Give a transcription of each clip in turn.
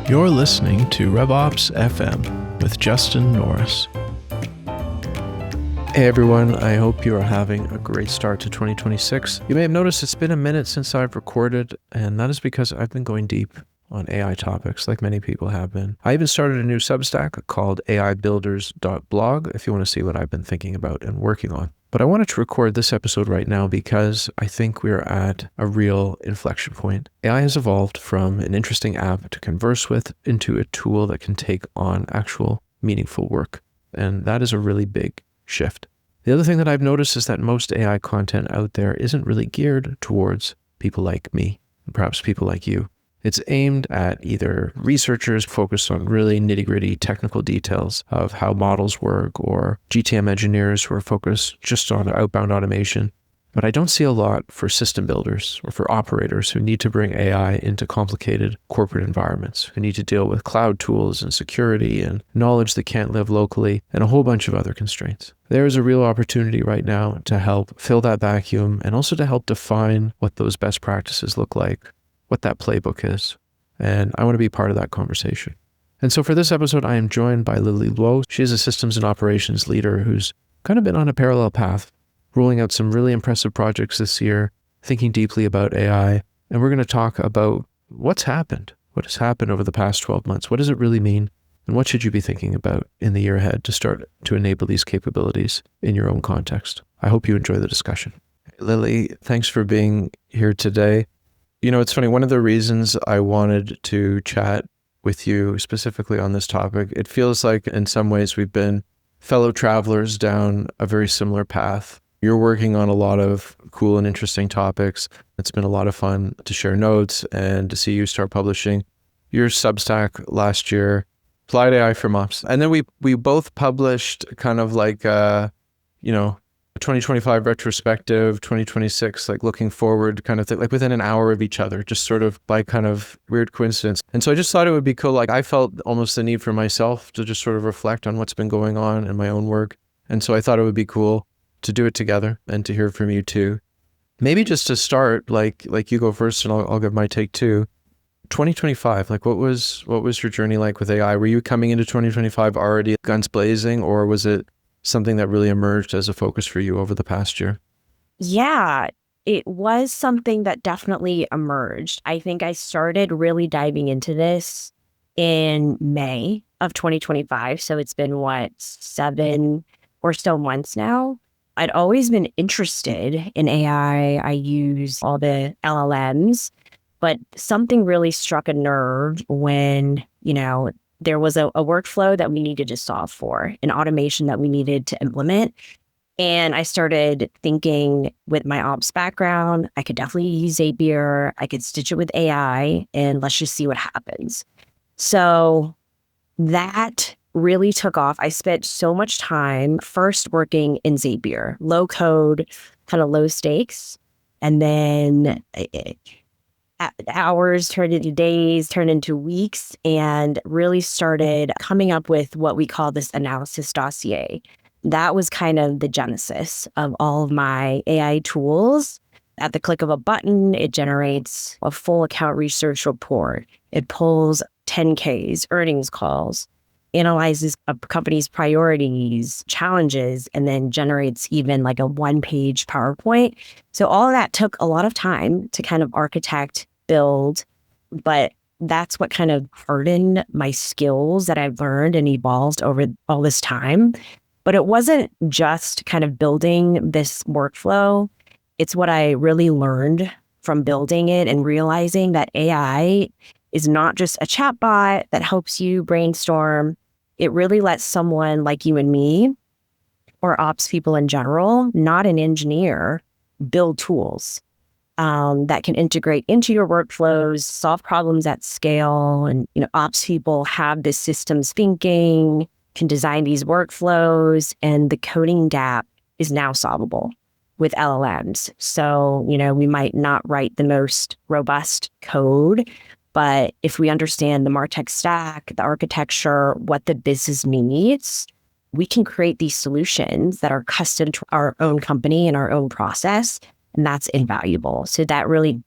You're listening to RevOps FM with Justin Norris. Hey everyone, I hope you are having a great start to 2026. You may have noticed it's been a minute since I've recorded, and that is because I've been going deep on AI topics like many people have been. I even started a new Substack called aibuilders.blog if you want to see what I've been thinking about and working on. But I wanted to record this episode right now because I think we are at a real inflection point. AI has evolved from an interesting app to converse with into a tool that can take on actual meaningful work. And that is a really big shift. The other thing that I've noticed is that most AI content out there isn't really geared towards people like me, and perhaps people like you. It's aimed at either researchers focused on really nitty-gritty technical details of how models work, or GTM engineers who are focused just on outbound automation. But I don't see a lot for system builders or for operators who need to bring AI into complicated corporate environments, who need to deal with cloud tools and security and knowledge that can't live locally and a whole bunch of other constraints. There is a real opportunity right now to help fill that vacuum and also to help define what those best practices look like, what that playbook is. And I want to be part of that conversation. And so for this episode, I am joined by Lily Luo. She is a systems and operations leader who's kind of been on a parallel path, rolling out some really impressive projects this year, thinking deeply about AI. And we're going to talk about what's happened, what has happened over the past 12 months. What does it really mean? And what should you be thinking about in the year ahead to start to enable these capabilities in your own context? I hope you enjoy the discussion. Lily, thanks for being here today. You know, it's funny, one of the reasons I wanted to chat with you specifically on this topic, it feels like in some ways we've been fellow travelers down a very similar path. You're working on a lot of cool and interesting topics. It's been a lot of fun to share notes and to see you start publishing your Substack last year, Applied AI for MOps. And then we both published kind of like, a 2025 retrospective, 2026, like looking forward kind of thing, like within an hour of each other, just sort of by kind of weird coincidence. And so I just thought it would be cool. Like I felt almost the need for myself to just sort of reflect on what's been going on in my own work. And so I thought it would be cool to do it together and to hear from you too. Maybe just to start, like you go first and I'll give my take too. 2025, like what was your journey like with AI? Were you coming into 2025 already guns blazing, or was it something that really emerged as a focus for you over the past year? Yeah, it was something that definitely emerged. I think I started really diving into this in May of 2025. So it's been 7 or so months now. I'd always been interested in AI. I use all the LLMs, but something really struck a nerve when, there was a workflow that we needed to solve for, an automation that we needed to implement. And I started thinking, with my ops background, I could definitely use Zapier. I could stitch it with AI and let's just see what happens. So that really took off. I spent so much time first working in Zapier, low code, kind of low stakes. And then hours turned into days, turned into weeks, and really started coming up with what we call this analysis dossier. That was kind of the genesis of all of my AI tools. At the click of a button, it generates a full account research report. It pulls 10Ks, earnings calls, analyzes a company's priorities, challenges, and then generates even like a one-page PowerPoint. So all of that took a lot of time to kind of architect, build, but that's what kind of hardened my skills that I've learned and evolved over all this time. But it wasn't just kind of building this workflow. It's what I really learned from building it and realizing that AI is not just a chatbot that helps you brainstorm. It really lets someone like you and me, or ops people in general, not an engineer, build tools that can integrate into your workflows, solve problems at scale. And, ops people have this systems thinking, can design these workflows, and the coding gap is now solvable with LLMs. So, we might not write the most robust code, but if we understand the MarTech stack, the architecture, what the business needs, we can create these solutions that are custom to our own company and our own process. And that's invaluable. So that really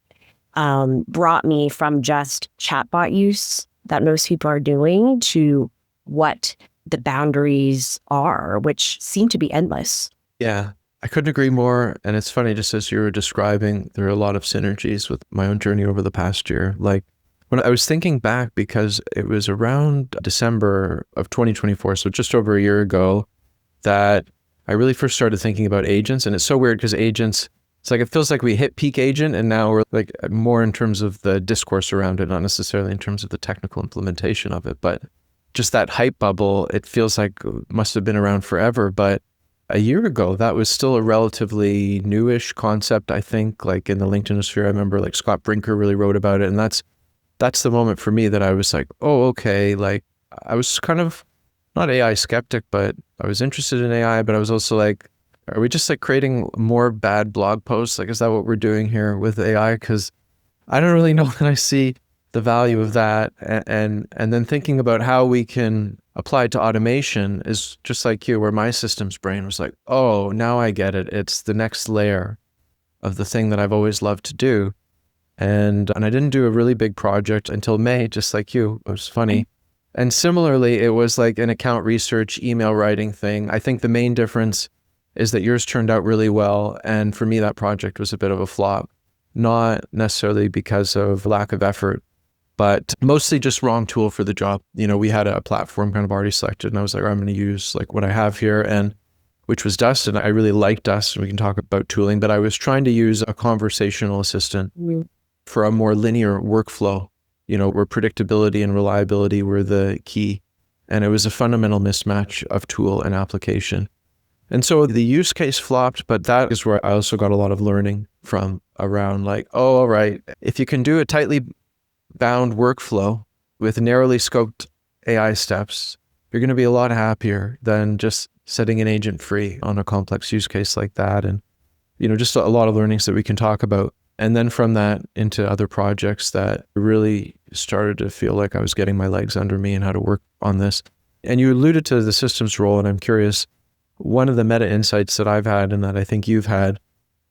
brought me from just chatbot use that most people are doing to what the boundaries are, which seem to be endless. Yeah, I couldn't agree more. And it's funny, just as you were describing, there are a lot of synergies with my own journey over the past year. Like when I was thinking back, because it was around December of 2024, so just over a year ago, that I really first started thinking about agents. And it's so weird because agents, it's like, it feels like we hit peak agent and now we're like more in terms of the discourse around it, not necessarily in terms of the technical implementation of it, but just that hype bubble, it feels like must have been around forever. But a year ago, that was still a relatively newish concept, I think, like in the LinkedIn sphere. I remember like Scott Brinker really wrote about it. And that's the moment for me that I was like, oh, okay. Like I was kind of not AI skeptic, but I was interested in AI, but I was also like, are we just like creating more bad blog posts? Like, is that what we're doing here with AI? Because I don't really know that I see the value of that. And then thinking about how we can apply it to automation is just like you, where my systems brain was like, oh, now I get it. It's the next layer of the thing that I've always loved to do. And I didn't do a really big project until May, just like you. It was funny. And similarly, it was like an account research, email writing thing. I think the main difference is that yours turned out really well. And for me, that project was a bit of a flop, not necessarily because of lack of effort, but mostly just wrong tool for the job. You know, we had a platform kind of already selected and I was like, I'm going to use like what I have here, and which was Dust. And I really liked Dust, and we can talk about tooling, but I was trying to use a conversational assistant for a more linear workflow, you know, where predictability and reliability were the key. And it was a fundamental mismatch of tool and application. And so the use case flopped, but that is where I also got a lot of learning from around like, oh, all right, if you can do a tightly bound workflow with narrowly scoped AI steps, you're going to be a lot happier than just setting an agent free on a complex use case like that. And, you know, just a lot of learnings that we can talk about. And then from that into other projects that really started to feel like I was getting my legs under me and how to work on this. And you alluded to the systems role, and I'm curious, one of the meta insights that I've had and that I think you've had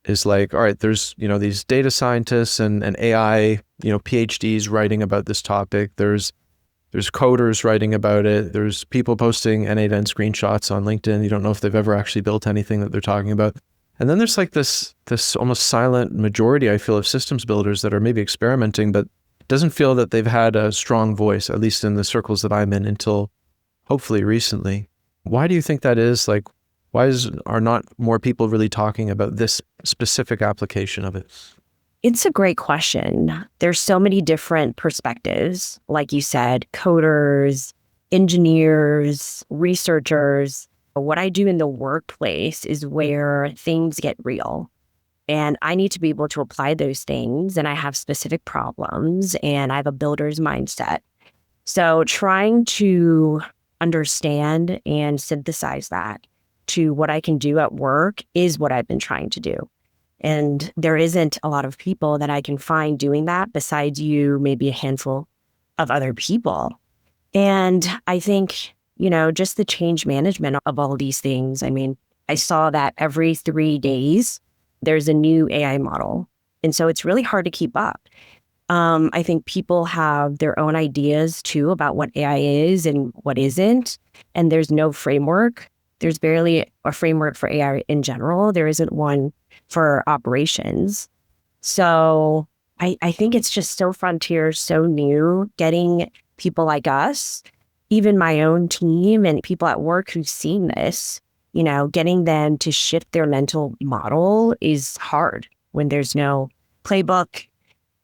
is like, all right, there's, you know, these data scientists and AI, you know, PhDs writing about this topic. There's coders writing about it. There's people posting N8N screenshots on LinkedIn. You don't know if they've ever actually built anything that they're talking about. And then there's like this almost silent majority, I feel, of systems builders that are maybe experimenting, but it doesn't feel that they've had a strong voice, at least in the circles that I'm in, until hopefully recently. Why do you think that is? Like, why are not more people really talking about this specific application of it? It's a great question. There's so many different perspectives, like you said, coders, engineers, researchers. What I do in the workplace is where things get real. And I need to be able to apply those things. And I have specific problems and I have a builder's mindset. So trying to understand and synthesize that to what I can do at work is what I've been trying to do. And there isn't a lot of people that I can find doing that besides you, maybe a handful of other people. And I think, you know, just the change management of all these things. I mean, I saw that every 3 days, there's a new AI model. And so it's really hard to keep up. I think people have their own ideas too about what AI is and what isn't. And there's no framework. There's barely a framework for AI in general. There isn't one for operations. So I think it's just so frontier, so new, getting people like us, even my own team and people at work who've seen this, you know, getting them to shift their mental model is hard when there's no playbook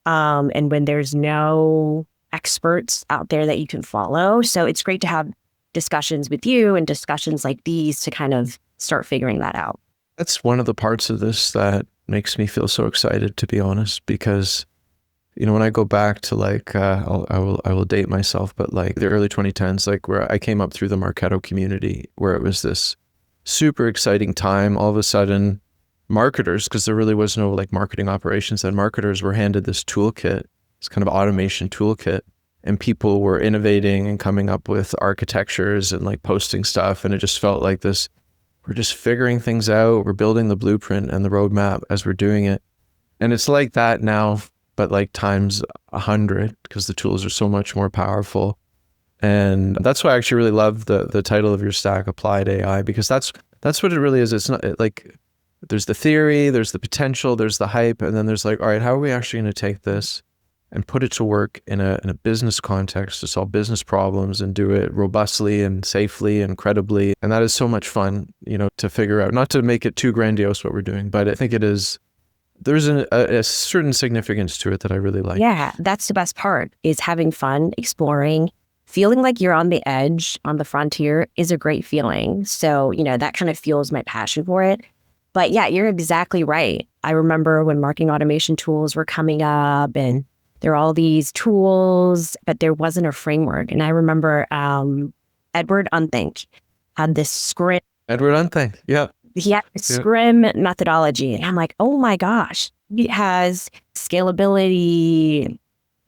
and when there's no experts out there that you can follow. So it's great to have discussions with you and discussions like these to kind of start figuring that out. That's one of the parts of this that makes me feel so excited, to be honest, because, you know, when I go back to like, I will date myself, but like the early 2010s, like where I came up through the Marketo community, where it was this super exciting time. All of a sudden, marketers, because there really was no like marketing operations, and marketers were handed this toolkit, this kind of automation toolkit, and people were innovating and coming up with architectures and like posting stuff. And it just felt like this, we're just figuring things out. We're building the blueprint and the roadmap as we're doing it. And it's like that now but like times 100 because the tools are so much more powerful. And that's why I actually really love the title of your stack, Applied AI, because that's what it really is. It's not like there's the theory, there's the potential, there's the hype, and then there's like, all right, how are we actually going to take this and put it to work in a business context to solve business problems and do it robustly and safely and credibly. And that is so much fun, to figure out, not to make it too grandiose what we're doing, but I think there's a certain significance to it that I really like. Yeah, that's the best part, is having fun, exploring, feeling like you're on the edge, on the frontier is a great feeling. So, that kind of fuels my passion for it. But yeah, you're exactly right. I remember when marketing automation tools were coming up and there are all these tools, but there wasn't a framework. And I remember Edward Unthink had this Scrim. Edward Unthink, yeah. He had a Scrim methodology. And I'm like, oh my gosh, it has scalability,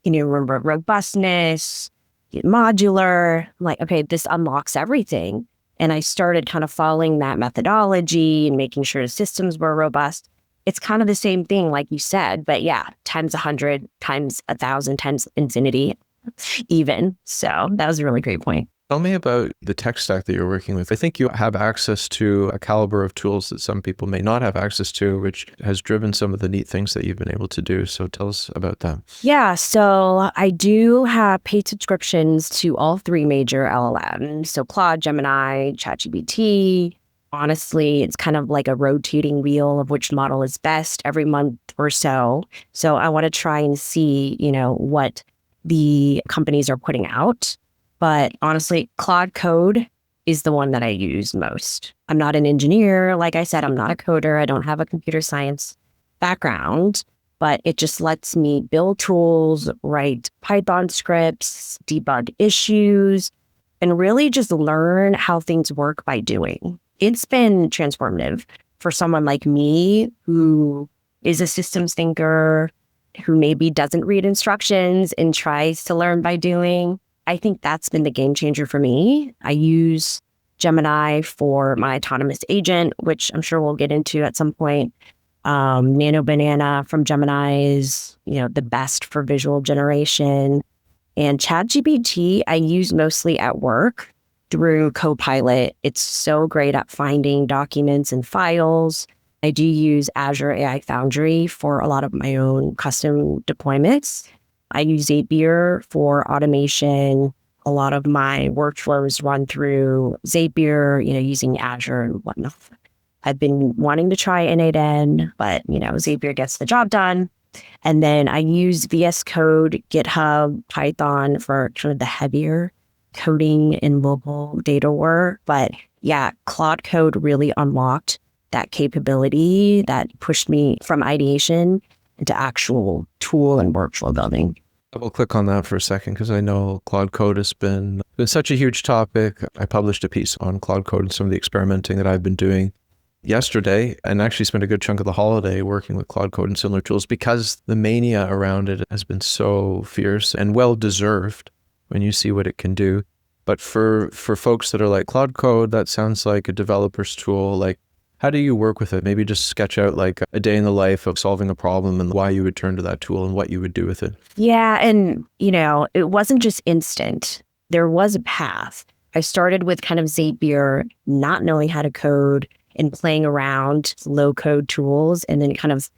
remember robustness, modular. I'm like, okay, this unlocks everything. And I started kind of following that methodology and making sure the systems were robust. It's kind of the same thing, like you said, but yeah, times 100, times 1,000, times infinity even. So that was a really great point. Tell me about the tech stack that you're working with. I think you have access to a caliber of tools that some people may not have access to, which has driven some of the neat things that you've been able to do. So tell us about that. Yeah, so I do have paid subscriptions to all three major LLMs. So Claude, Gemini, ChatGPT. Honestly, it's kind of like a rotating wheel of which model is best every month or so. So I want to try and see, what the companies are putting out. But honestly, Claude Code is the one that I use most. I'm not an engineer. Like I said, I'm not a coder. I don't have a computer science background, but it just lets me build tools, write Python scripts, debug issues, and really just learn how things work by doing. It's been transformative for someone like me who is a systems thinker, who maybe doesn't read instructions and tries to learn by doing. I think that's been the game changer for me. I use Gemini for my autonomous agent, which I'm sure we'll get into at some point. Nano Banana from Gemini is, the best for visual generation. And ChatGPT, I use mostly at work through Copilot. It's so great at finding documents and files. I do use Azure AI Foundry for a lot of my own custom deployments. I use Zapier for automation. A lot of my workflows run through Zapier, using Azure and whatnot. I've been wanting to try N8N, but, Zapier gets the job done. And then I use VS Code, GitHub, Python for kind of the heavier coding and mobile data work. But yeah, Claude Code really unlocked that capability that pushed me from ideation into actual tool and workflow building. Double click on that for a second, because I know Claude Code has been such a huge topic. I published a piece on Claude Code and some of the experimenting that I've been doing yesterday, and actually spent a good chunk of the holiday working with Claude Code and similar tools, because the mania around it has been so fierce and well deserved when you see what it can do. But for folks that are like, Claude Code, that sounds like a developer's tool, like, how do you work with it? Maybe just sketch out like a day in the life of solving a problem and why you would turn to that tool and what you would do with it. Yeah. And, it wasn't just instant. There was a path. I started with kind of Zapier, not knowing how to code and playing around low code tools, and then kind of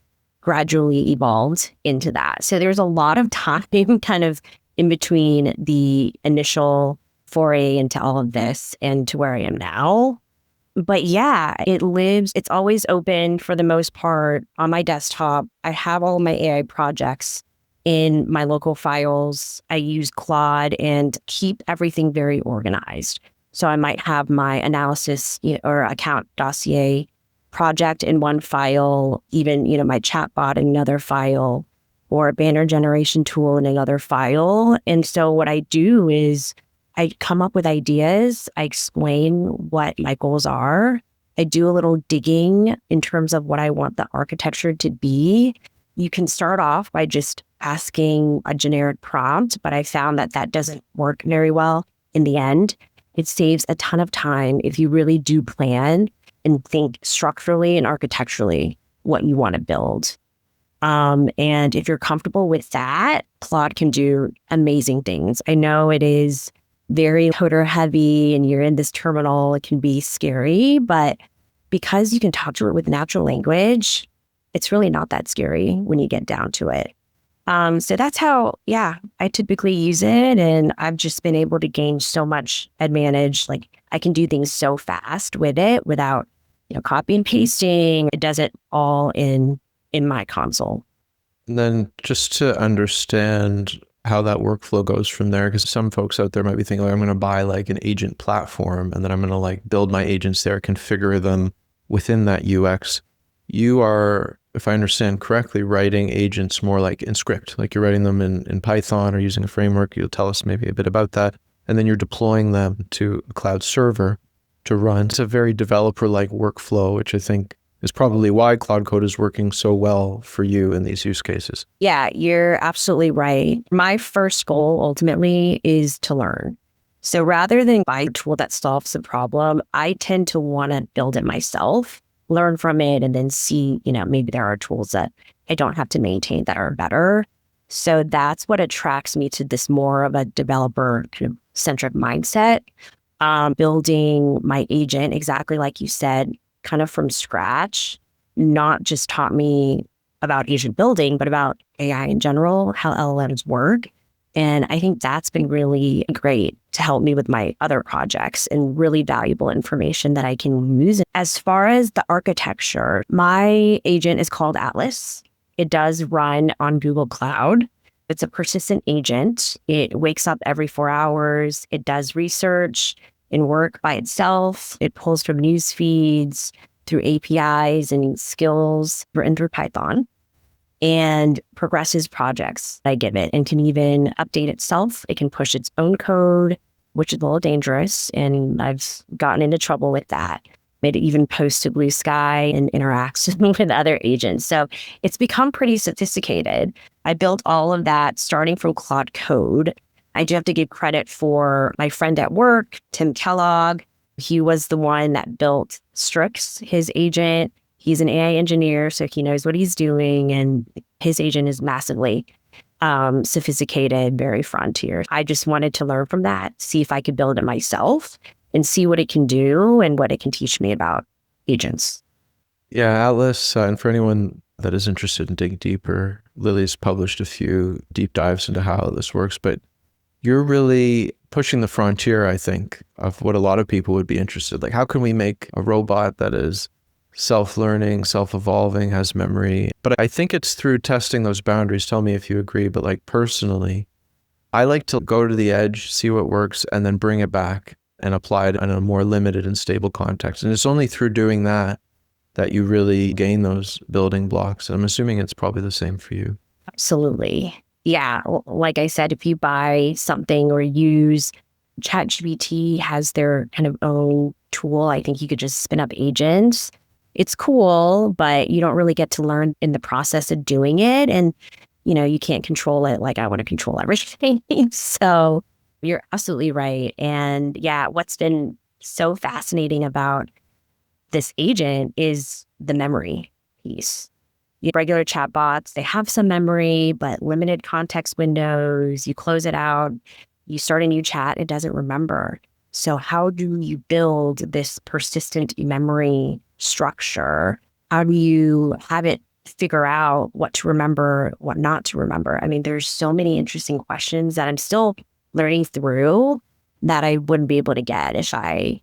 gradually evolved into that. So there's a lot of time kind of in between the initial foray into all of this and to where I am now. But yeah, it's always open for the most part on my desktop. I have all my AI projects in my local files. I use Claude and keep everything very organized. So I might have my analysis or account dossier project in one file, even, my chatbot in another file, or a banner generation tool in another file. And so what I do is I come up with ideas. I explain what my goals are. I do a little digging in terms of what I want the architecture to be. You can start off by just asking a generic prompt, but I found that doesn't work very well in the end. It saves a ton of time if you really do plan and think structurally and architecturally what you want to build. And if you're comfortable with that, Claude can do amazing things. I know it is very coder heavy and you're in this terminal, it can be scary, but because you can talk to it with natural language, it's really not that scary when you get down to it. So that's how, I typically use it. And I've just been able to gain so much advantage. Like I can do things so fast with it without, copy and pasting. It does it all in my console. And then just to understand how that workflow goes from there, because some folks out there might be thinking, I'm going to buy like an agent platform and then I'm going to like build my agents there, configure them within that UX. You are, if I understand correctly, writing agents more like in script, like you're writing them in Python or using a framework. You'll tell us maybe a bit about that. And then you're deploying them to a cloud server to run. It's a very developer-like workflow, which I think is probably why Cloud Code is working so well for you in these use cases. Yeah, you're absolutely right. My first goal ultimately is to learn. So rather than buy a tool that solves the problem, I tend to want to build it myself, learn from it, and then see, maybe there are tools that I don't have to maintain that are better. So that's what attracts me to this more of a developer kind of centric mindset. Building my agent, exactly like you said, kind of from scratch, not just taught me about agent building, but about AI in general, how LLMs work. And I think that's been really great to help me with my other projects and really valuable information that I can use. As far as the architecture, my agent is called Atlas. It does run on Google Cloud. It's a persistent agent. It wakes up every 4 hours. It does research and work by itself. It pulls from news feeds through APIs and skills and through Python, and progresses projects I give it and can even update itself. It can push its own code, which is a little dangerous. And I've gotten into trouble with that. Made it even post to Blue Sky and interacts with other agents. So it's become pretty sophisticated. I built all of that starting from Claude Code. I do have to give credit for my friend at work, Tim Kellogg. He was the one that built Strix, his agent. He's an AI engineer, so he knows what he's doing. And his agent is massively sophisticated, very frontier. I just wanted to learn from that, see if I could build it myself and see what it can do and what it can teach me about agents. Yeah, Atlas, and for anyone that is interested in digging deeper, Lily's published a few deep dives into how this works, but you're really pushing the frontier, I think, of what a lot of people would be interested. Like, how can we make a robot that is self-learning, self-evolving, has memory? But I think it's through testing those boundaries. Tell me if you agree. But like personally, I like to go to the edge, see what works, and then bring it back and apply it in a more limited and stable context. And it's only through doing that that you really gain those building blocks. I'm assuming it's probably the same for you. Absolutely. Yeah. Like I said, if you buy something or use ChatGPT has their kind of own tool, I think you could just spin up agents. It's cool, but you don't really get to learn in the process of doing it. And, you can't control it like I want to control everything. So you're absolutely right. And yeah, what's been so fascinating about this agent is the memory piece. Regular chatbots, they have some memory, but limited context windows. You close it out, you start a new chat, it doesn't remember. So how do you build this persistent memory structure? How do you have it figure out what to remember, what not to remember? I mean, there's so many interesting questions that I'm still learning through that I wouldn't be able to get if I,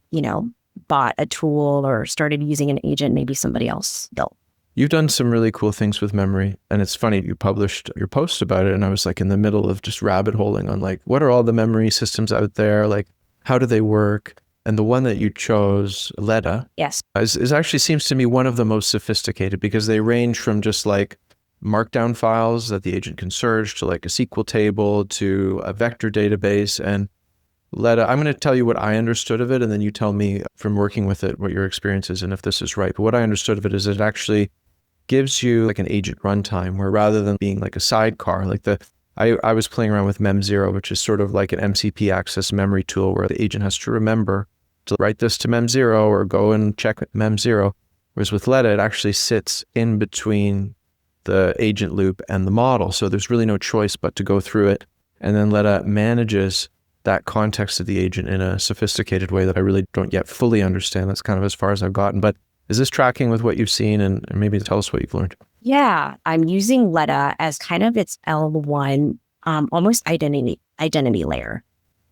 bought a tool or started using an agent maybe somebody else built. You've done some really cool things with memory. And it's funny, you published your post about it. And I was like in the middle of just rabbit holing on like, what are all the memory systems out there? Like, how do they work? And the one that you chose, Leda, yes, is actually seems to me one of the most sophisticated because they range from just like markdown files that the agent can search to like a SQL table to a vector database. And Leda, I'm going to tell you what I understood of it, and then you tell me from working with it what your experience is and if this is right. But what I understood of it is it actually gives you like an agent runtime where rather than being like a sidecar, like I was playing around with Mem0, which is sort of like an MCP access memory tool where the agent has to remember to write this to Mem0 or go and check Mem0. Whereas with Leda, it actually sits in between the agent loop and the model. So there's really no choice but to go through it. And then Letta manages that context of the agent in a sophisticated way that I really don't yet fully understand. That's kind of as far as I've gotten. But is this tracking with what you've seen? And maybe tell us what you've learned. Yeah, I'm using Letta as kind of its L1, almost identity layer.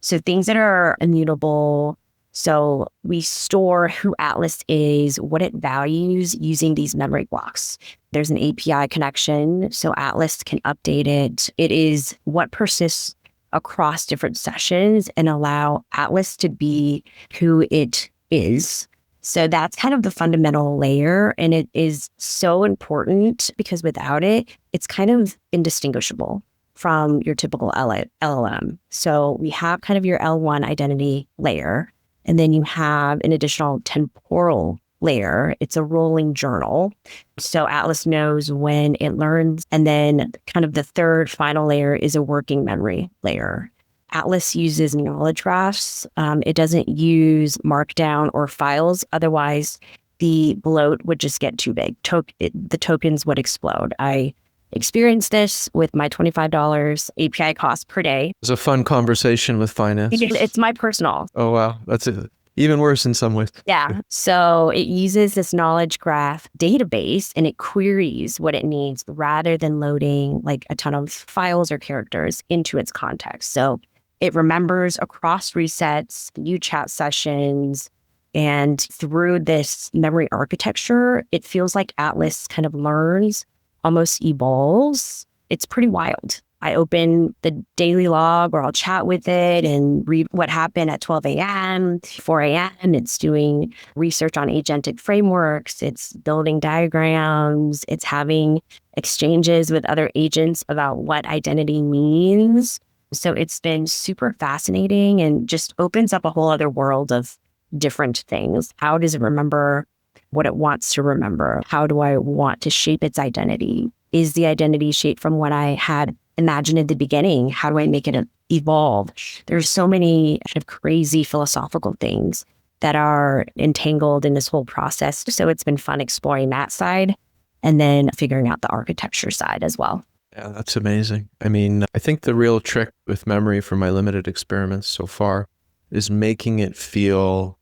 So things that are immutable. So we store who Atlas is, what it values using these memory blocks. There's an API connection, so Atlas can update it. It is what persists across different sessions and allow Atlas to be who it is. So that's kind of the fundamental layer. And it is so important because without it, it's kind of indistinguishable from your typical LLM. So we have kind of your L1 identity layer, and then you have an additional temporal layer. It's a rolling journal. So Atlas knows when it learns. And then kind of the third final layer is a working memory layer. Atlas uses knowledge graphs. It doesn't use Markdown or files. Otherwise, the bloat would just get too big. The tokens would explode. I experienced this with my $25 API cost per day. It was a fun conversation with finance. It's my personal. Oh, wow. That's it. Even worse in some ways. Yeah. So it uses this knowledge graph database and it queries what it needs rather than loading like a ton of files or characters into its context. So it remembers across resets, new chat sessions, and through this memory architecture, it feels like Atlas kind of learns, almost evolves. It's pretty wild. I open the daily log or I'll chat with it and read what happened at 12 a.m., 4 a.m. It's doing research on agentic frameworks. It's building diagrams. It's having exchanges with other agents about what identity means. So it's been super fascinating and just opens up a whole other world of different things. How does it remember what it wants to remember? How do I want to shape its identity? Is the identity shaped from what I had imagined at the beginning? How do I make it evolve? There's so many kind of crazy philosophical things that are entangled in this whole process. So it's been fun exploring that side and then figuring out the architecture side as well. Yeah, that's amazing. I mean, I think the real trick with memory from my limited experiments so far is making it feel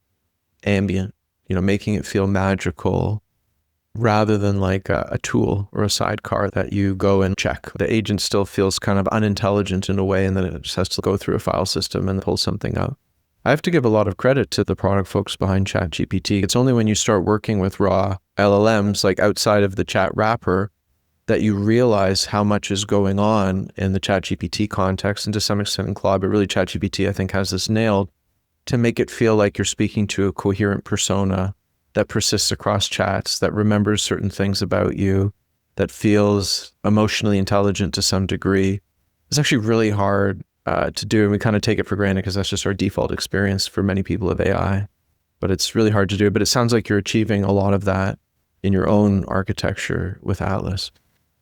ambient, making it feel magical rather than like a tool or a sidecar that you go and check. The agent still feels kind of unintelligent in a way, and then it just has to go through a file system and pull something out. I have to give a lot of credit to the product folks behind ChatGPT. It's only when you start working with raw LLMs, like outside of the chat wrapper, that you realize how much is going on in the ChatGPT context, and to some extent in Claude, but really ChatGPT, I think, has this nailed to make it feel like you're speaking to a coherent persona that persists across chats, that remembers certain things about you, that feels emotionally intelligent to some degree. It's actually really hard to do, and we kind of take it for granted because that's just our default experience for many people of AI. But it's really hard to do. But it sounds like you're achieving a lot of that in your own architecture with Atlas.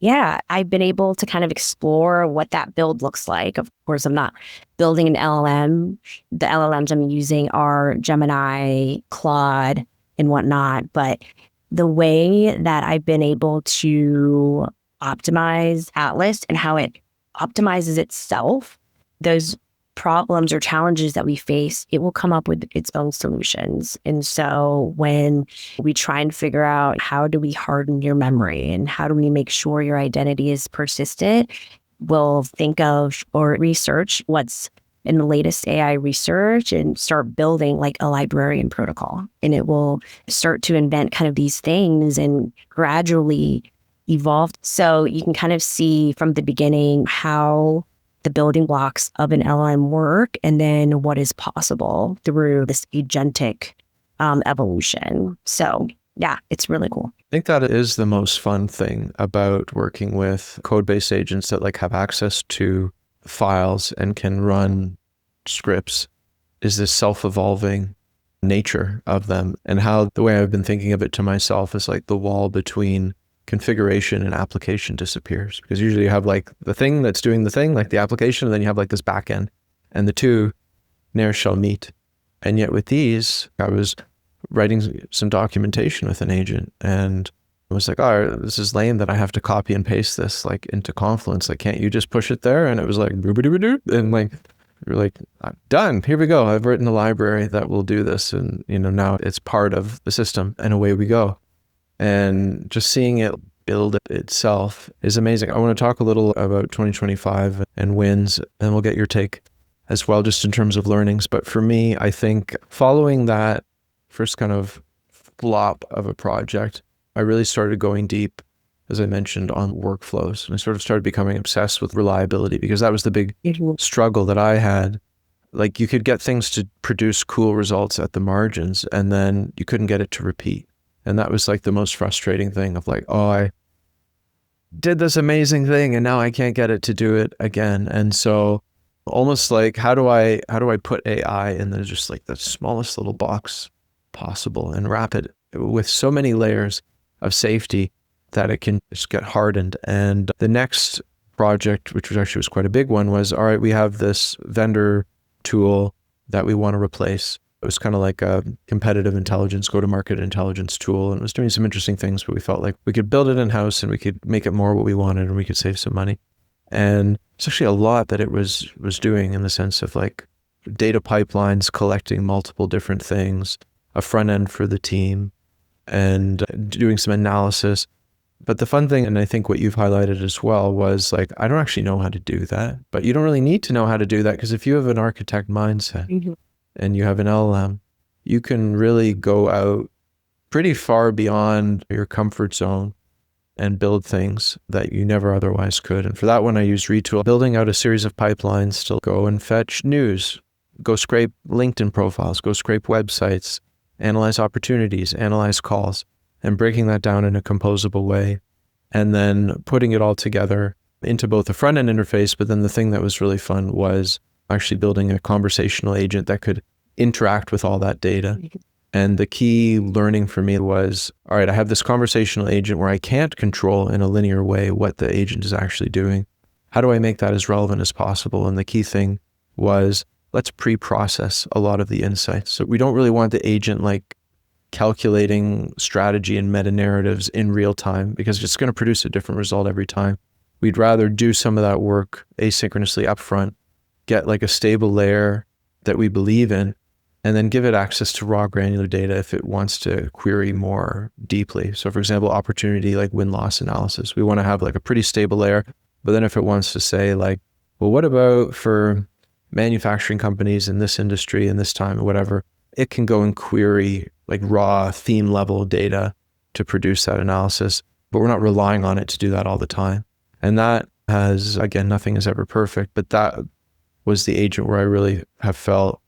Yeah, I've been able to kind of explore what that build looks like. Of course, I'm not building an LLM. The LLMs I'm using are Gemini, Claude, and whatnot. But the way that I've been able to optimize Atlas and how it optimizes itself, those problems or challenges that we face, it will come up with its own solutions. And so when we try and figure out how do we harden your memory and how do we make sure your identity is persistent, we'll think of or research what's in the latest AI research and start building like a librarian protocol. And it will start to invent kind of these things and gradually evolve. So you can kind of see from the beginning how the building blocks of an LLM work and then what is possible through this agentic evolution. So yeah, it's really cool. I think that is the most fun thing about working with code-based agents that like have access to files and can run scripts, is this self-evolving nature of them, and how the way I've been thinking of it to myself is like the wall between configuration and application disappears, because usually you have like the thing that's doing the thing, like the application, and then you have like this back end, and the two ne'er shall meet. And yet with these, I was writing some documentation with an agent, and I was like, oh, this is lame that I have to copy and paste this like into Confluence. Like, can't you just push it there? And it was like, and like, you're like, I'm done. Here we go. I've written a library that will do this. And, now it's part of the system and away we go. And just seeing it build itself is amazing. I want to talk a little about 2025 and wins, and we'll get your take as well, just in terms of learnings. But for me, I think following that first kind of flop of a project, I really started going deep, as I mentioned, on workflows. And I sort of started becoming obsessed with reliability because that was the big struggle that I had. Like, you could get things to produce cool results at the margins, and then you couldn't get it to repeat. And that was like the most frustrating thing of like, oh, I did this amazing thing and now I can't get it to do it again. And so almost like, how do I put AI in just like the smallest little box possible and wrap it with so many layers of safety that it can just get hardened. And the next project, which was quite a big one, was, all right, we have this vendor tool that we want to replace. It was kind of like a competitive intelligence, go-to-market intelligence tool, and it was doing some interesting things, but we felt like we could build it in-house and we could make it more what we wanted and we could save some money. And it's actually a lot that it was doing, in the sense of like data pipelines, collecting multiple different things, a front end for the team, and doing some analysis. But the fun thing, and I think what you've highlighted as well, was like, I don't actually know how to do that, but you don't really need to know how to do that, because if you have an architect mindset and you have an LLM, you can really go out pretty far beyond your comfort zone and build things that you never otherwise could. And for that one, I used Retool, building out a series of pipelines to go and fetch news, go scrape LinkedIn profiles, go scrape websites, analyze opportunities, analyze calls, and breaking that down in a composable way, and then putting it all together into both a front-end interface, but then the thing that was really fun was actually building a conversational agent that could interact with all that data. And the key learning for me was, all right, I have this conversational agent where I can't control in a linear way what the agent is actually doing. How do I make that as relevant as possible? And the key thing was, let's pre-process a lot of the insights. So we don't really want the agent like calculating strategy and meta narratives in real time, because it's going to produce a different result every time. We'd rather do some of that work asynchronously upfront, get like a stable layer that we believe in, and then give it access to raw granular data if it wants to query more deeply. So for example, opportunity like win-loss analysis, we want to have like a pretty stable layer, but then if it wants to say like, well, what about for manufacturing companies in this industry and this time or whatever, it can go and query like raw theme level data to produce that analysis, but we're not relying on it to do that all the time. And that has, again, nothing is ever perfect, but that was the agent where I really have felt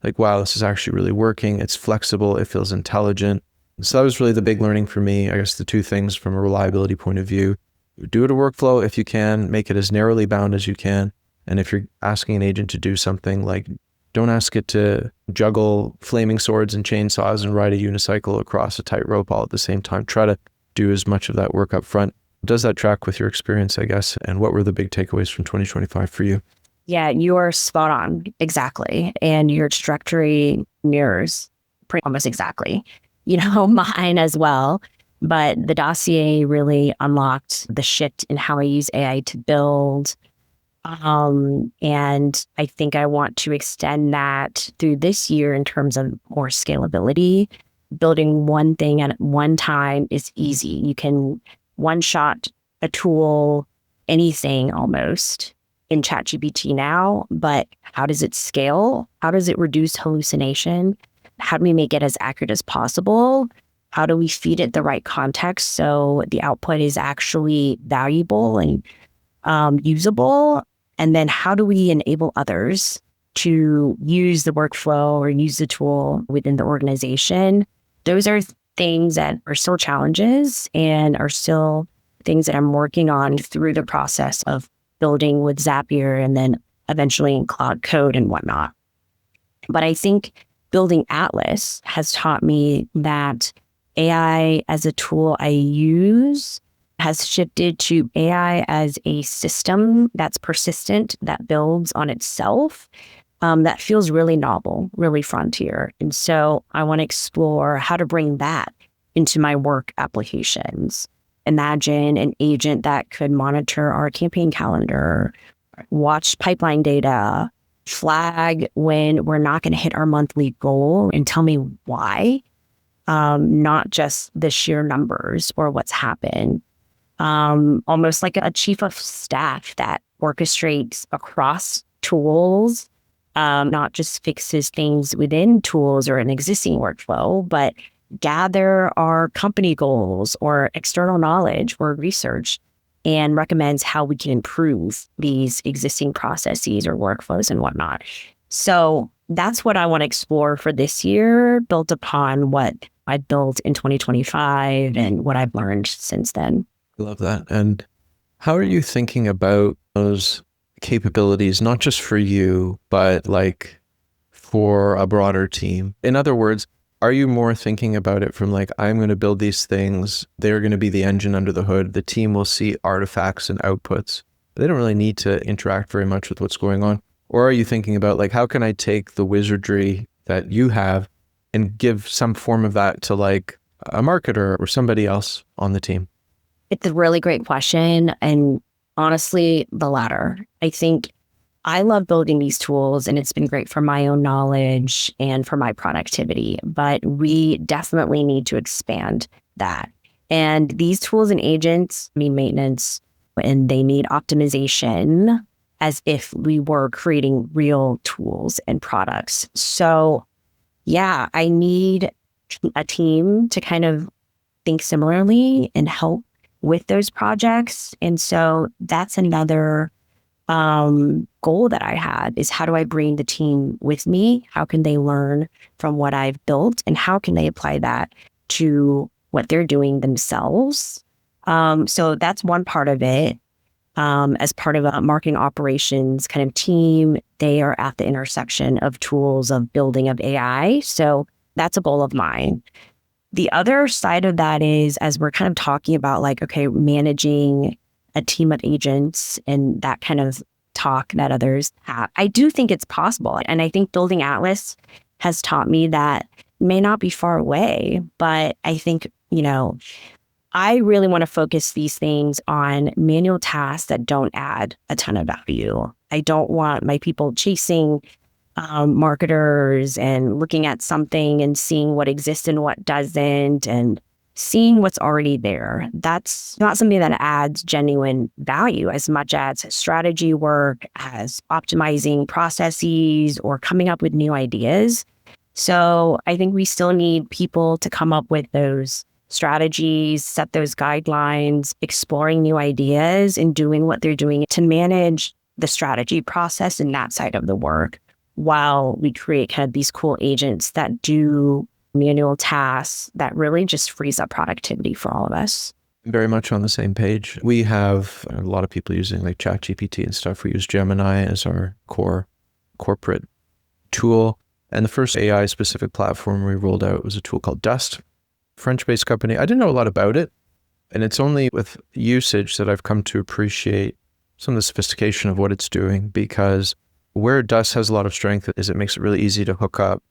like, wow, this is actually really working. It's flexible. It feels intelligent. So that was really the big learning for me. I guess the two things from a reliability point of view: do it a workflow if you can, make it as narrowly bound as you can. And if you're asking an agent to do something, like, don't ask it to juggle flaming swords and chainsaws and ride a unicycle across a tightrope all at the same time. Try to do as much of that work up front. Does that track with your experience, I guess? And what were the big takeaways from 2025 for you? Yeah, you are spot on. Exactly. And your trajectory mirrors pretty almost exactly, mine as well. But the Dossier really unlocked the shift in how I use AI to build. And I think I want to extend that through this year in terms of more scalability. Building one thing at one time is easy. You can one-shot a tool, anything almost, in ChatGPT now, but how does it scale? How does it reduce hallucination? How do we make it as accurate as possible? How do we feed it the right context so the output is actually valuable and usable? And then how do we enable others to use the workflow or use the tool within the organization? Those are things that are still challenges and are still things that I'm working on through the process of building with Zapier and then eventually in Cloud Code and whatnot. But I think building Atlas has taught me that AI as a tool I use has shifted to AI as a system that's persistent, that builds on itself, that feels really novel, really frontier. And so I want to explore how to bring that into my work applications. Imagine an agent that could monitor our campaign calendar, watch pipeline data, flag when we're not going to hit our monthly goal and tell me why, not just the sheer numbers or what's happened. Almost like a chief of staff that orchestrates across tools, not just fixes things within tools or an existing workflow, but gather our company goals or external knowledge or research and recommends how we can improve these existing processes or workflows and whatnot. So that's what I want to explore for this year, built upon what I built in 2025 and what I've learned since then. I love that. And how are you thinking about those capabilities, not just for you, but like for a broader team? In other words, are you more thinking about it from like, I'm going to build these things, they're going to be the engine under the hood, the team will see artifacts and outputs, but they don't really need to interact very much with what's going on? Or are you thinking about like, how can I take the wizardry that you have and give some form of that to like a marketer or somebody else on the team? It's a really great question. And honestly, the latter. I think I love building these tools and it's been great for my own knowledge and for my productivity, but we definitely need to expand that. And these tools and agents need maintenance and they need optimization as if we were creating real tools and products. So yeah, I need a team to kind of think similarly and help with those projects. And so that's another goal that I had is how do I bring the team with me? How can they learn from what I've built and how can they apply that to what they're doing themselves? So that's one part of it. As part of a marketing operations kind of team, they are at the intersection of tools of building of AI. So that's a goal of mine. The other side of that is, as we're kind of talking about like, okay, managing a team of agents and that kind of talk that others have, I do think it's possible. And I think building Atlas has taught me that it may not be far away, but I think, I really want to focus these things on manual tasks that don't add a ton of value. I don't want my people chasing marketers and looking at something and seeing what exists and what doesn't and seeing what's already there. That's not something that adds genuine value as much as strategy work, as optimizing processes or coming up with new ideas. So I think we still need people to come up with those strategies, set those guidelines, exploring new ideas and doing what they're doing to manage the strategy process and that side of the work while we create kind of these cool agents that do manual tasks that really just frees up productivity for all of us. Very much on the same page. We have a lot of people using like ChatGPT and stuff. We use Gemini as our core corporate tool. And the first AI specific platform we rolled out was a tool called Dust, French-based company. I didn't know a lot about it. And it's only with usage that I've come to appreciate some of the sophistication of what it's doing, because where Dust has a lot of strength is it makes it really easy to hook up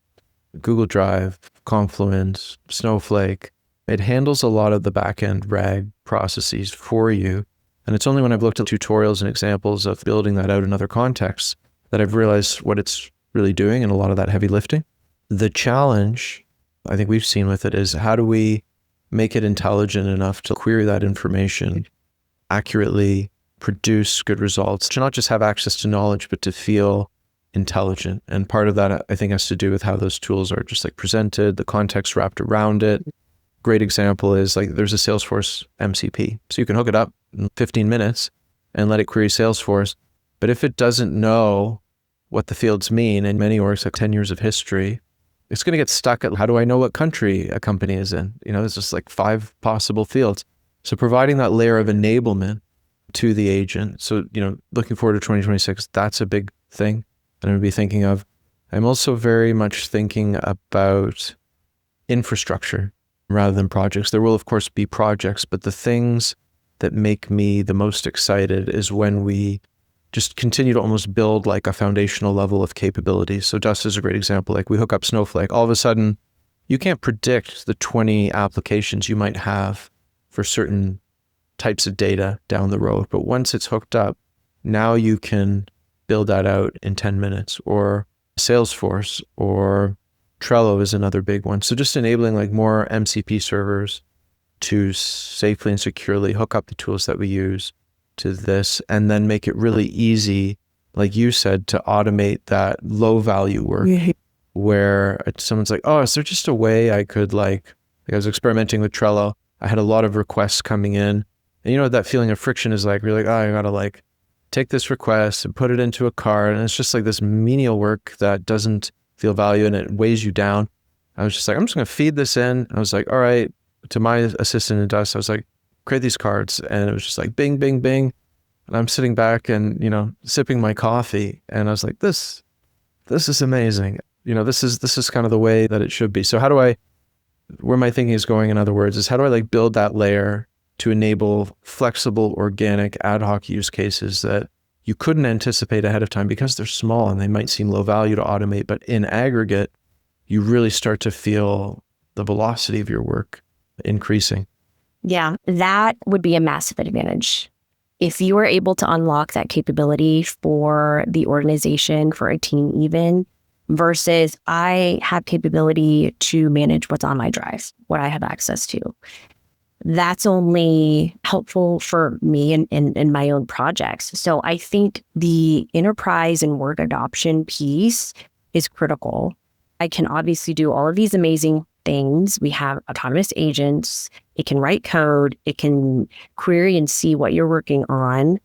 Google Drive, Confluence, Snowflake. It handles a lot of the back-end RAG processes for you. And it's only when I've looked at tutorials and examples of building that out in other contexts that I've realized what it's really doing and a lot of that heavy lifting. The challenge I think we've seen with it is how do we make it intelligent enough to query that information accurately, produce good results, to not just have access to knowledge, but to feel intelligent. And part of that, I think, has to do with how those tools are just like presented, the context wrapped around it. Great example is like there's a Salesforce MCP. So you can hook it up in 15 minutes and let it query Salesforce. But if it doesn't know what the fields mean, and many orgs have 10 years of history, it's going to get stuck at how do I know what country a company is in? There's just like 5 possible fields. So providing that layer of enablement to the agent. So, looking forward to 2026, that's a big thing that I'm going to be thinking of. I'm also very much thinking about infrastructure rather than projects. There will, of course, be projects, but the things that make me the most excited is when we just continue to almost build like a foundational level of capability. So Dust is a great example. Like we hook up Snowflake. All of a sudden, you can't predict the 20 applications you might have for certain types of data down the road. But once it's hooked up, now you can build that out in 10 minutes. Or Salesforce or Trello is another big one. So just enabling like more MCP servers to safely and securely hook up the tools that we use to this, and then make it really easy, like you said, to automate that low value work where someone's like, oh, is there just a way I could I was experimenting with Trello. I had a lot of requests coming in, and you know what that feeling of friction is like. You're like, oh, I gotta take this request and put it into a cart, and it's just like this menial work that doesn't feel value and it weighs you down. I was just like, I'm just gonna feed this in. I was like, all right, to my assistant in Dust, I was like, create these cards, and it was just like bing, bing, bing. And I'm sitting back and, sipping my coffee, and I was like, this is amazing. This is kind of the way that it should be. So where my thinking is going, in other words, is how do I build that layer to enable flexible, organic, ad hoc use cases that you couldn't anticipate ahead of time because they're small and they might seem low value to automate, but in aggregate, you really start to feel the velocity of your work increasing. Yeah, that would be a massive advantage. If you were able to unlock that capability for the organization, for a team even, versus I have capability to manage what's on my drive, what I have access to. That's only helpful for me in my own projects. So I think the enterprise and work adoption piece is critical. I can obviously do all of these amazing things. We have autonomous agents. It can write code. It can query and see what you're working on.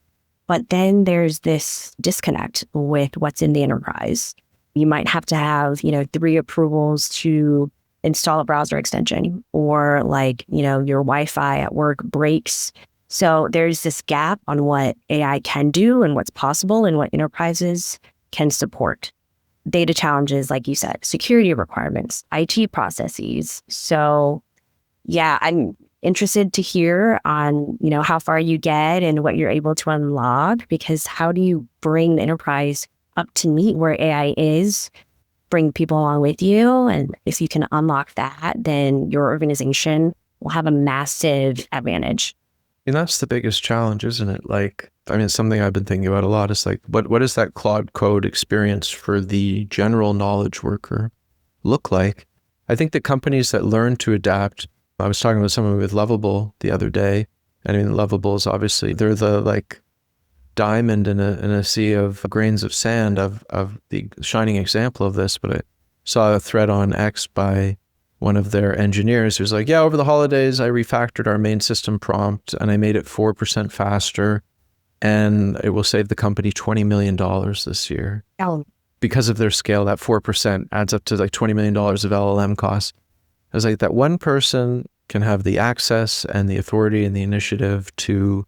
But then there's this disconnect with what's in the enterprise. You might have to have, 3 approvals to install a browser extension, or your Wi-Fi at work breaks. So there's this gap on what AI can do and what's possible and what enterprises can support. Data challenges, like you said, security requirements, IT processes. So yeah, I'm interested to hear on, how far you get and what you're able to unlock, because how do you bring the enterprise up to meet where AI is, bring people along with you? And if you can unlock that, then your organization will have a massive advantage. And that's the biggest challenge, isn't it? It's something I've been thinking about a lot. Is what is that Claude Code experience for the general knowledge worker look like? I think the companies that learn to adapt, I was talking with someone with Lovable the other day. Lovable is obviously, they're the diamond in a sea of grains of sand of the shining example of this. But I saw a thread on X by one of their engineers who's like, yeah, over the holidays, I refactored our main system prompt and I made it 4% faster. And it will save the company $20 million this year. Oh. Because of their scale, that 4% adds up to $20 million of LLM costs. I was like, that one person can have the access and the authority and the initiative to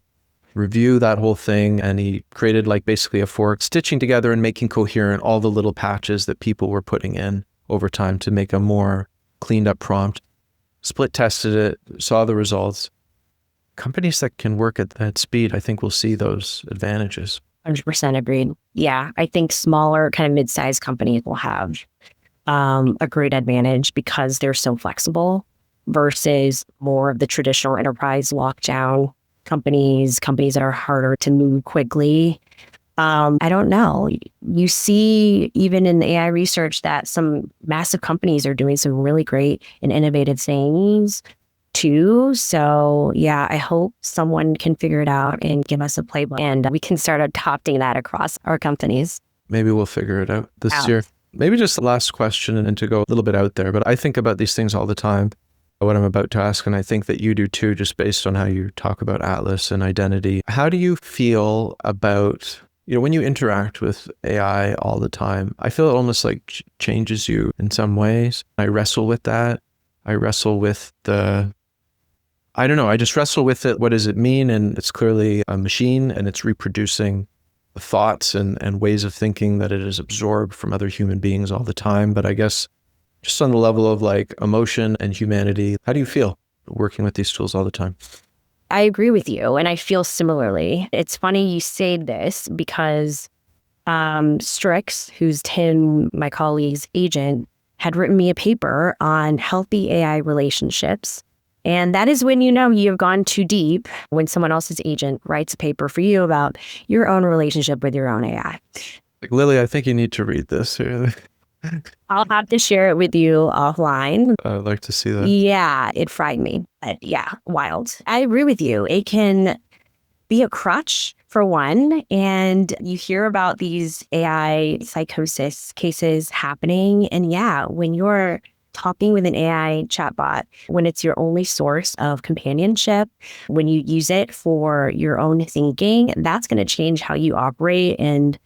review that whole thing. And he created basically a fork, stitching together and making coherent all the little patches that people were putting in over time to make a more cleaned up prompt, split tested it, saw the results. Companies that can work at that speed, I think, will see those advantages. 100% agreed. Yeah, I think smaller kind of mid-sized companies will have a great advantage because they're so flexible versus more of the traditional enterprise lockdown companies that are harder to move quickly. I don't know. You see, even in the AI research, that some massive companies are doing some really great and innovative things too. So yeah, I hope someone can figure it out and give us a playbook, and we can start adopting that across our companies. Maybe we'll figure it out this year. Maybe just the last question, and to go a little bit out there, but I think about these things all the time, what I'm about to ask, and I think that you do too, just based on how you talk about Atlas and identity. How do you feel about, when you interact with AI all the time? I feel it almost changes you in some ways. I wrestle with that. I wrestle with I just wrestle with it. What does it mean? And it's clearly a machine, and it's reproducing the thoughts and ways of thinking that it is absorbed from other human beings all the time. But I guess just on the level of emotion and humanity, how do you feel working with these tools all the time? I agree with you, and I feel similarly. It's funny you say this because Strix, who's Tim, my colleague's agent, had written me a paper on healthy AI relationships. And that is when you know you've gone too deep, when someone else's agent writes a paper for you about your own relationship with your own AI. Like, Lily, I think you need to read this. I'll have to share it with you offline. I'd like to see that. Yeah, it fried me. But yeah, wild. I agree with you. It can be a crutch for one. And you hear about these AI psychosis cases happening. And yeah, when you're talking with an AI chatbot, when it's your only source of companionship, when you use it for your own thinking, that's going to change how you operate and,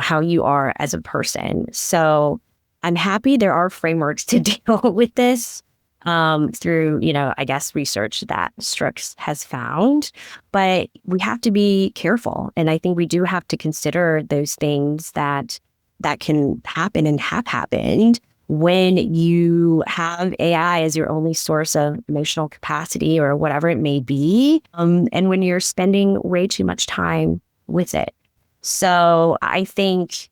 how you are as a person. So I'm happy there are frameworks to deal with this through, I guess research that Strix has found, but we have to be careful. And I think we do have to consider those things that can happen and have happened when you have AI as your only source of emotional capacity or whatever it may be, and when you're spending way too much time with it. So I think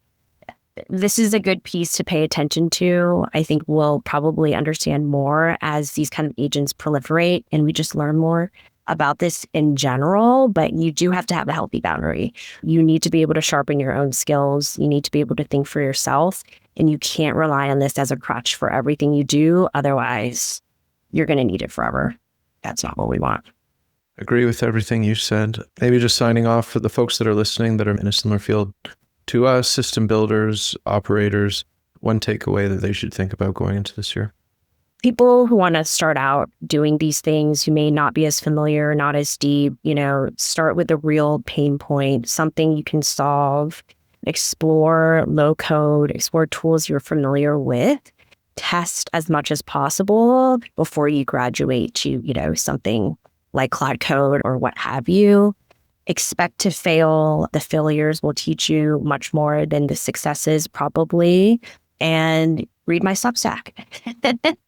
this is a good piece to pay attention to. I think we'll probably understand more as these kind of agents proliferate and we just learn more about this in general, but you do have to have a healthy boundary. You need to be able to sharpen your own skills. You need to be able to think for yourself, and you can't rely on this as a crutch for everything you do. Otherwise, you're going to need it forever. That's not what we want. Agree with everything you said. Maybe just signing off for the folks that are listening that are in a similar field to us, system builders, operators, one takeaway that they should think about going into this year. People who want to start out doing these things, who may not be as familiar, not as deep, start with a real pain point, something you can solve, explore low code, explore tools you're familiar with, test as much as possible before you graduate to, something like Cloud Code or what have you. Expect to fail. The failures will teach you much more than the successes, probably. And read my Substack.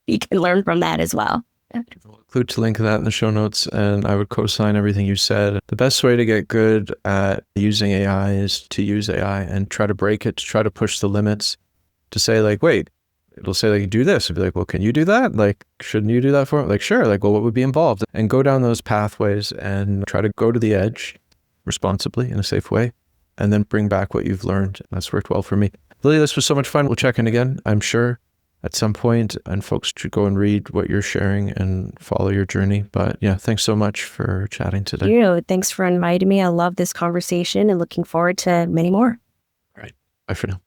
You can learn from that as well. I'll include to link that in the show notes, and I would co-sign everything you said. The best way to get good at using AI is to use AI and try to break it, to try to push the limits, to say like, wait, it'll say like, do this. It'll be like, well, can you do that? Like, shouldn't you do that for me? Like, sure. Like, well, what would be involved? And go down those pathways and try to go to the edge responsibly in a safe way, and then bring back what you've learned. That's worked well for me. Lily, this was so much fun. We'll check in again, I'm sure, at some point, and folks should go and read what you're sharing and follow your journey. But yeah, thanks so much for chatting today. Thank you. Thanks for inviting me. I love this conversation and looking forward to many more. All right. Bye for now.